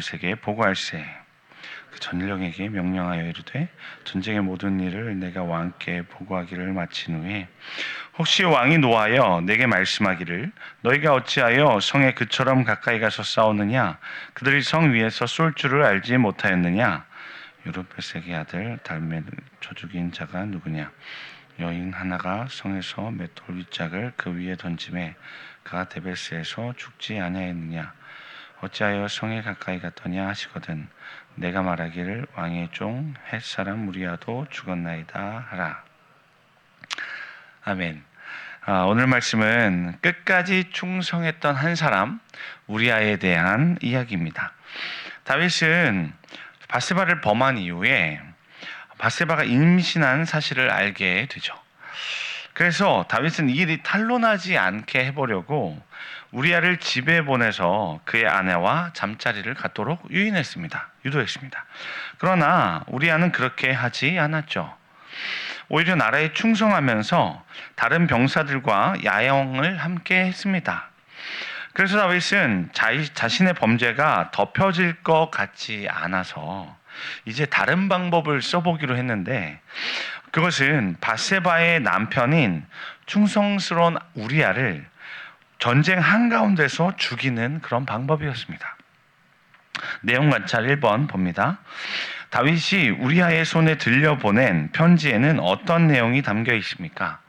세계에 보고할세. 그 전령에게 명령하여 이르되 전쟁의 모든 일을 내가 왕께 보고하기를 마친 후에 혹시 왕이 노하여 내게 말씀하기를 너희가 어찌하여 성에 그처럼 가까이 가서 싸우느냐 그들이 성 위에서 쏠 줄을 알지 못하였느냐 요르베섹의 아들 달메를 쳐 죽인 자가 누구냐 여인 하나가 성에서 맷돌 윗짝을 그 위에 던짐에 그가 데베스에서 죽지 아니하였느냐 어찌하여 성에 가까이 갔더냐 하시거든 내가 말하기를 왕의 종 헷사람 우리아도 죽었나이다 하라. 아멘. 오늘 말씀은 끝까지 충성했던 한 사람 우리아에 대한 이야기입니다. 다윗은 밧세바를 범한 이후에 밧세바가 임신한 사실을 알게 되죠. 그래서 다윗은 이 일이 탄로나지 않게 해보려고 우리아를 집에 보내서 그의 아내와 잠자리를 갖도록 유도했습니다. 그러나 우리아는 그렇게 하지 않았죠. 오히려 나라에 충성하면서 다른 병사들과 야영을 함께 했습니다. 그래서 다윗은 자신의 범죄가 덮여질 것 같지 않아서 이제 다른 방법을 써보기로 했는데 그것은 밧세바의 남편인 충성스러운 우리아를 전쟁 한가운데서 죽이는 그런 방법이었습니다. 내용 관찰 1번 봅니다. 다윗이 우리아의 손에 들려보낸 편지에는 어떤 내용이 담겨 있습니까?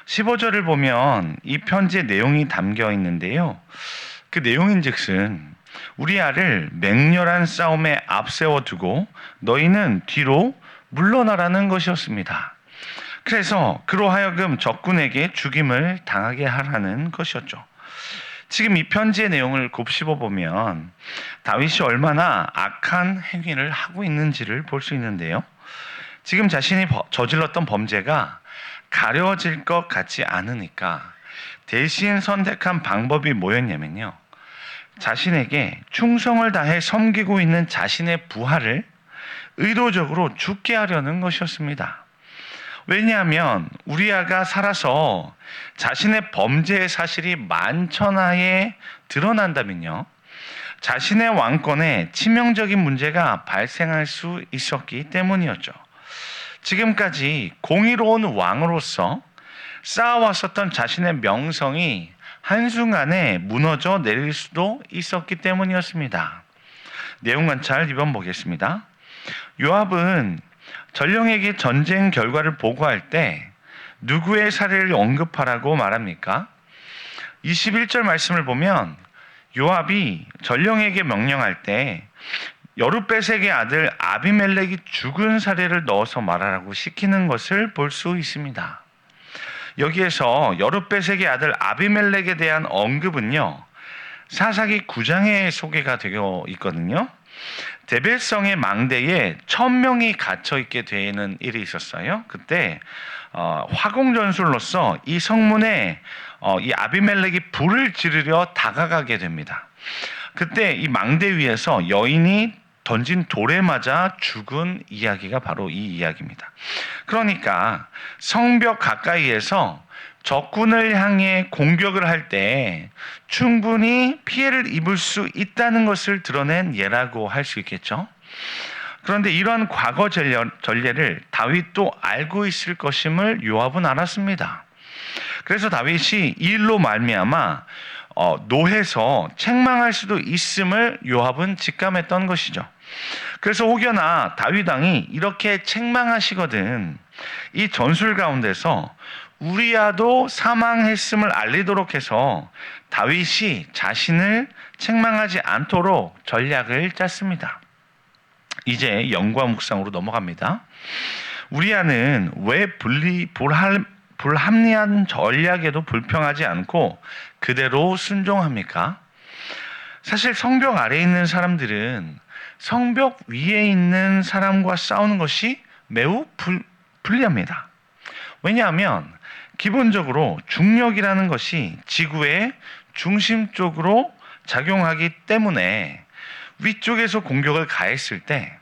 15절을 보면 이 편지의 내용이 담겨 있는데요. 그 내용인즉슨 우리아를 맹렬한 싸움에 앞세워두고 너희는 뒤로 물러나라는 것이었습니다. 그래서 그로 하여금 적군에게 죽임을 당하게 하라는 것이었죠. 지금 이 편지의 내용을 곱씹어보면 다윗이 얼마나 악한 행위를 하고 있는지를 볼 수 있는데요. 지금 자신이 저질렀던 범죄가 가려질 것 같지 않으니까 대신 선택한 방법이 뭐였냐면요. 자신에게 충성을 다해 섬기고 있는 자신의 부하를 의도적으로 죽게 하려는 것이었습니다. 왜냐하면 우리아가 살아서 자신의 범죄의 사실이 만천하에 드러난다면요. 자신의 왕권에 치명적인 문제가 발생할 수 있었기 때문이었죠. 지금까지 공의로운 왕으로서 쌓아왔었던 자신의 명성이 한순간에 무너져 내릴 수도 있었기 때문이었습니다. 내용 관찰 2번 보겠습니다. 요압은 전령에게 전쟁 결과를 보고할 때 누구의 사례를 언급하라고 말합니까? 21절 말씀을 보면 요압이 전령에게 명령할 때 여룻베섹의 아들 아비멜렉이 죽은 사례를 넣어서 말하라고 시키는 것을 볼 수 있습니다. 여기에서 여룻베섹의 아들 아비멜렉에 대한 언급은요. 사사기 9장에 소개가 되어 있거든요. 데벳성의 망대에 1000명이 갇혀 있게 되는 일이 있었어요. 그때 화공전술로서 이 성문에 이 아비멜렉이 불을 지르려 다가가게 됩니다. 그때 이 망대 위에서 여인이 던진 돌에 맞아 죽은 이야기가 바로 이 이야기입니다. 그러니까 성벽 가까이에서 적군을 향해 공격을 할 때 충분히 피해를 입을 수 있다는 것을 드러낸 예라고 할 수 있겠죠. 그런데 이러한 과거 전례를 다윗도 알고 있을 것임을 요압은 알았습니다. 그래서 다윗이 이 일로 말미암아 노해서 책망할 수도 있음을 요압은 직감했던 것이죠. 그래서 혹여나 다윗 왕이 이렇게 책망하시거든 이 전술 가운데서 우리아도 사망했음을 알리도록 해서 다윗이 자신을 책망하지 않도록 전략을 짰습니다. 이제 영과 묵상으로 넘어갑니다. 우리아는 왜 불합리한 전략에도 불평하지 않고 그대로 순종합니까? 사실 성벽 아래에 있는 사람들은 성벽 위에 있는 사람과 싸우는 것이 매우 불리합니다. 왜냐하면 기본적으로 중력이라는 것이 지구의 중심 쪽으로 작용하기 때문에 위쪽에서 공격을 가했을 때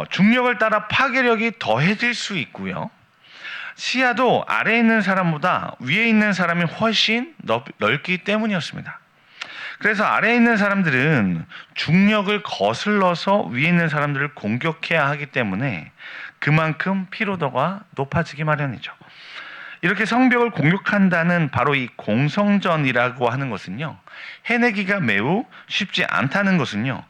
중력을 따라 파괴력이 더해질 수 있고요. 시야도 아래에 있는 사람보다 위에 있는 사람이 훨씬 넓기 때문이었습니다. 그래서 아래에 있는 사람들은 중력을 거슬러서 위에 있는 사람들을 공격해야 하기 때문에 그만큼 피로도가 높아지기 마련이죠. 이렇게 성벽을 공격한다는 바로 이 공성전이라고 하는 것은요, 해내기가 매우 쉽지 않다는 것은요,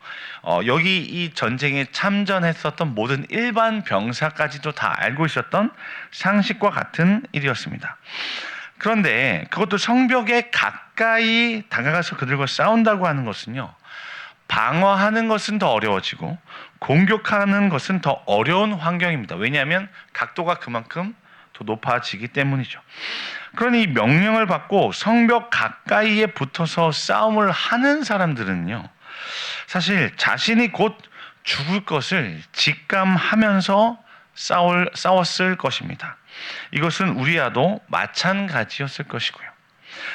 여기 이 전쟁에 참전했었던 모든 일반 병사까지도 다 알고 있었던 상식과 같은 일이었습니다. 그런데 그것도 성벽에 가까이 다가가서 그들과 싸운다고 하는 것은요, 방어하는 것은 더 어려워지고 공격하는 것은 더 어려운 환경입니다. 왜냐하면 각도가 그만큼 더 높아지기 때문이죠. 그러니 이 명령을 받고 성벽 가까이에 붙어서 싸움을 하는 사람들은요, 사실 자신이 곧 죽을 것을 직감하면서 싸웠을 것입니다. 이것은 우리아도 마찬가지였을 것이고요.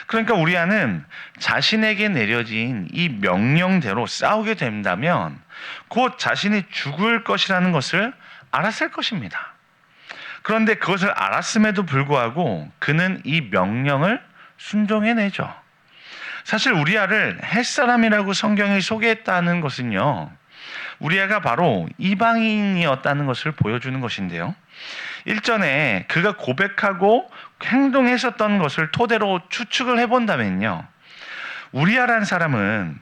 그러니까 우리아는 자신에게 내려진 이 명령대로 싸우게 된다면 곧 자신이 죽을 것이라는 것을 알았을 것입니다. 그런데 그것을 알았음에도 불구하고 그는 이 명령을 순종해내죠. 사실 우리아를 햇사람이라고 성경이 소개했다는 것은요, 우리아가 바로 이방인이었다는 것을 보여주는 것인데요, 일전에 그가 고백하고 행동했었던 것을 토대로 추측을 해본다면요, 우리아라는 사람은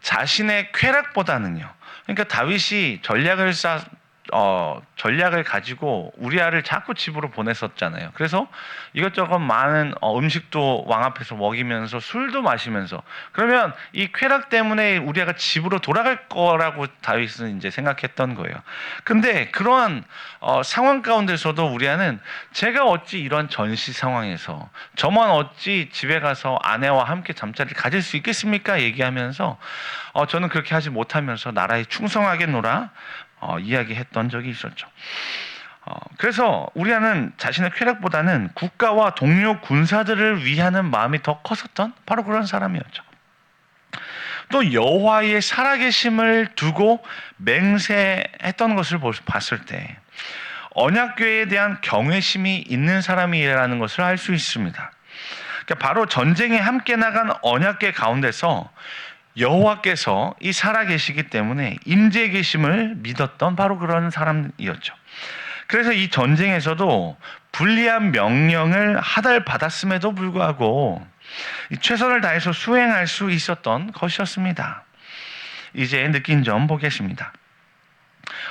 자신의 쾌락보다는요, 그러니까 다윗이 전략을 가지고 우리아를 자꾸 집으로 보냈었잖아요. 그래서 이것저것 많은 음식도 왕 앞에서 먹이면서 술도 마시면서, 그러면 이 쾌락 때문에 우리아가 집으로 돌아갈 거라고 다윗은 이제 생각했던 거예요. 근데 그러한 상황 가운데서도 우리아는 제가 어찌 이런 전시 상황에서 저만 어찌 집에 가서 아내와 함께 잠자리를 가질 수 있겠습니까? 얘기하면서 저는 그렇게 하지 못하면서 나라에 충성하겠노라 이야기했던 적이 있었죠. 그래서 우리아는 자신의 쾌락보다는 국가와 동료 군사들을 위하는 마음이 더 컸었던 바로 그런 사람이었죠. 또 여호와의 살아계심을 두고 맹세했던 것을 봤을 때 언약궤에 대한 경외심이 있는 사람이라는 것을 알 수 있습니다. 그러니까 바로 전쟁에 함께 나간 언약궤 가운데서 여호와께서 이 살아계시기 때문에 임재 계심을 믿었던 바로 그런 사람이었죠. 그래서 이 전쟁에서도 불리한 명령을 하달받았음에도 불구하고 최선을 다해서 수행할 수 있었던 것이었습니다. 이제 느낀 점 보겠습니다.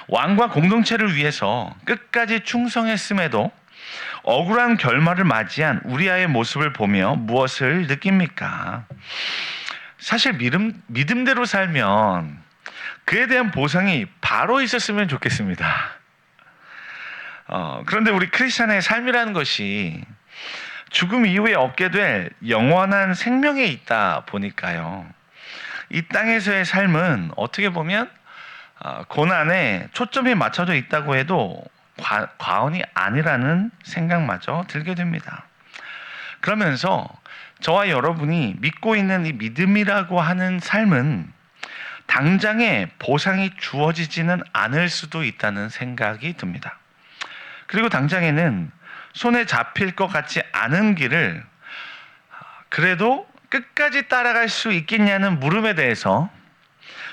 왕과 공동체를 위해서 끝까지 충성했음에도 억울한 결말을 맞이한 우리아의 모습을 보며 무엇을 느낍니까? 사실 믿음대로 살면 그에 대한 보상이 바로 있었으면 좋겠습니다. 그런데 우리 크리스찬의 삶이라는 것이 죽음 이후에 얻게 될 영원한 생명에 있다 보니까요, 이 땅에서의 삶은 어떻게 보면 고난에 초점이 맞춰져 있다고 해도 과언이 아니라는 생각마저 들게 됩니다. 그러면서 저와 여러분이 믿고 있는 이 믿음이라고 하는 삶은 당장에 보상이 주어지지는 않을 수도 있다는 생각이 듭니다. 그리고 당장에는 손에 잡힐 것 같지 않은 길을 그래도 끝까지 따라갈 수 있겠냐는 물음에 대해서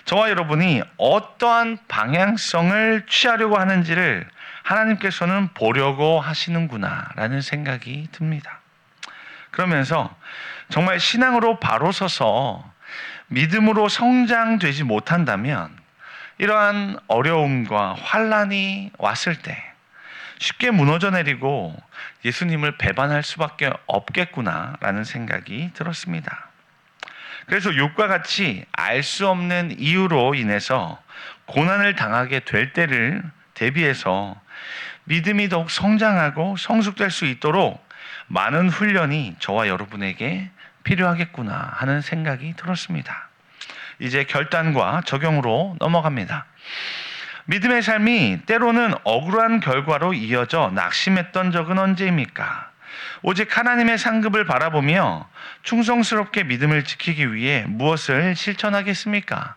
저와 여러분이 어떠한 방향성을 취하려고 하는지를 하나님께서는 보려고 하시는구나라는 생각이 듭니다. 그러면서 정말 신앙으로 바로 서서 믿음으로 성장되지 못한다면 이러한 어려움과 환난이 왔을 때 쉽게 무너져 내리고 예수님을 배반할 수밖에 없겠구나라는 생각이 들었습니다. 그래서 욥과 같이 알 수 없는 이유로 인해서 고난을 당하게 될 때를 대비해서 믿음이 더욱 성장하고 성숙될 수 있도록 많은 훈련이 저와 여러분에게 필요하겠구나 하는 생각이 들었습니다. 이제 결단과 적용으로 넘어갑니다. 믿음의 삶이 때로는 억울한 결과로 이어져 낙심했던 적은 언제입니까? 오직 하나님의 상급을 바라보며 충성스럽게 믿음을 지키기 위해 무엇을 실천하겠습니까?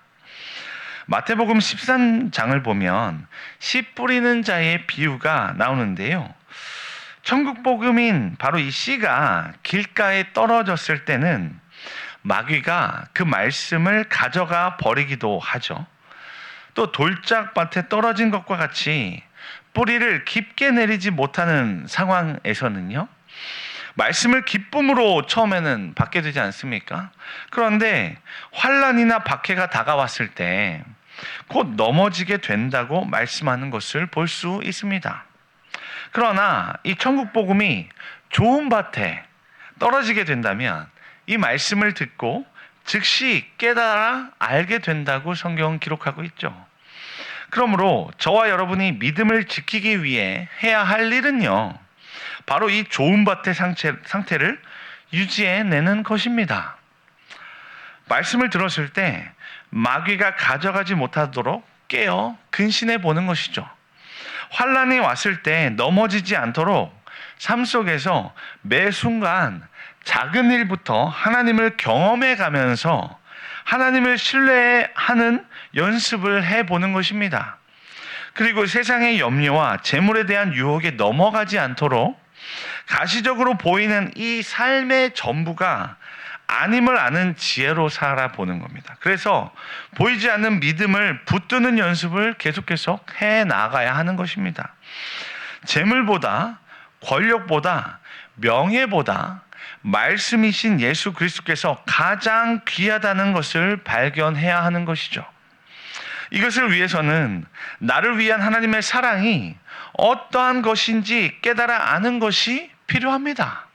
마태복음 13장을 보면 씨 뿌리는 자의 비유가 나오는데요, 천국 복음인 바로 이 씨가 길가에 떨어졌을 때는 마귀가 그 말씀을 가져가 버리기도 하죠. 또 돌짝밭에 떨어진 것과 같이 뿌리를 깊게 내리지 못하는 상황에서는요, 말씀을 기쁨으로 처음에는 받게 되지 않습니까? 그런데 환난이나 박해가 다가왔을 때 곧 넘어지게 된다고 말씀하는 것을 볼 수 있습니다. 그러나 이 천국 복음이 좋은 밭에 떨어지게 된다면 이 말씀을 듣고 즉시 깨달아 알게 된다고 성경은 기록하고 있죠. 그러므로 저와 여러분이 믿음을 지키기 위해 해야 할 일은요, 바로 이 좋은 밭의 상태를 유지해내는 것입니다. 말씀을 들었을 때 마귀가 가져가지 못하도록 깨어 근신해 보는 것이죠. 환난이 왔을 때 넘어지지 않도록 삶 속에서 매 순간 작은 일부터 하나님을 경험해 가면서 하나님을 신뢰하는 연습을 해보는 것입니다. 그리고 세상의 염려와 재물에 대한 유혹에 넘어가지 않도록 가시적으로 보이는 이 삶의 전부가 아님을 아는 지혜로 살아보는 겁니다. 그래서 보이지 않는 믿음을 붙드는 연습을 계속해서 해나가야 하는 것입니다. 재물보다, 권력보다, 명예보다 말씀이신 예수 그리스도께서 가장 귀하다는 것을 발견해야 하는 것이죠. 이것을 위해서는 나를 위한 하나님의 사랑이 어떠한 것인지 깨달아 아는 것이 필요합니다.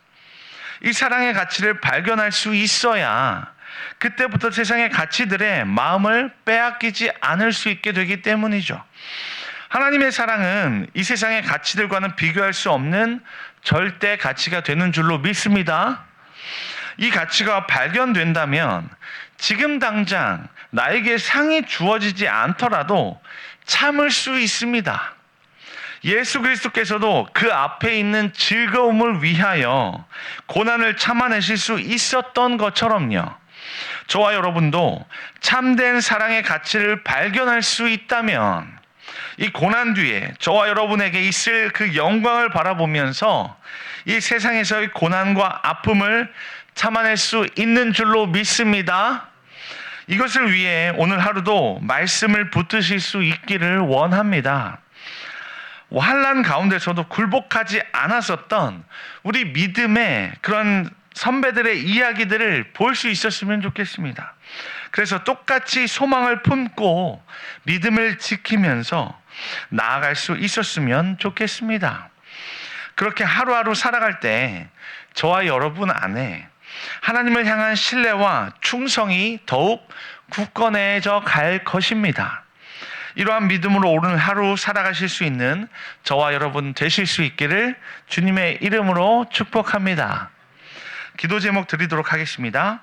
이 사랑의 가치를 발견할 수 있어야 그때부터 세상의 가치들의 마음을 빼앗기지 않을 수 있게 되기 때문이죠. 하나님의 사랑은 이 세상의 가치들과는 비교할 수 없는 절대 가치가 되는 줄로 믿습니다. 이 가치가 발견된다면 지금 당장 나에게 상이 주어지지 않더라도 참을 수 있습니다. 예수 그리스도께서도 그 앞에 있는 즐거움을 위하여 고난을 참아내실 수 있었던 것처럼요, 저와 여러분도 참된 사랑의 가치를 발견할 수 있다면 이 고난 뒤에 저와 여러분에게 있을 그 영광을 바라보면서 이 세상에서의 고난과 아픔을 참아낼 수 있는 줄로 믿습니다. 이것을 위해 오늘 하루도 말씀을 붙드실 수 있기를 원합니다. 환난 가운데서도 굴복하지 않았었던 우리 믿음의 그런 선배들의 이야기들을 볼 수 있었으면 좋겠습니다. 그래서 똑같이 소망을 품고 믿음을 지키면서 나아갈 수 있었으면 좋겠습니다. 그렇게 하루하루 살아갈 때 저와 여러분 안에 하나님을 향한 신뢰와 충성이 더욱 굳건해져 갈 것입니다. 이러한 믿음으로 오늘 하루 살아가실 수 있는 저와 여러분 되실 수 있기를 주님의 이름으로 축복합니다. 기도 제목 드리도록 하겠습니다.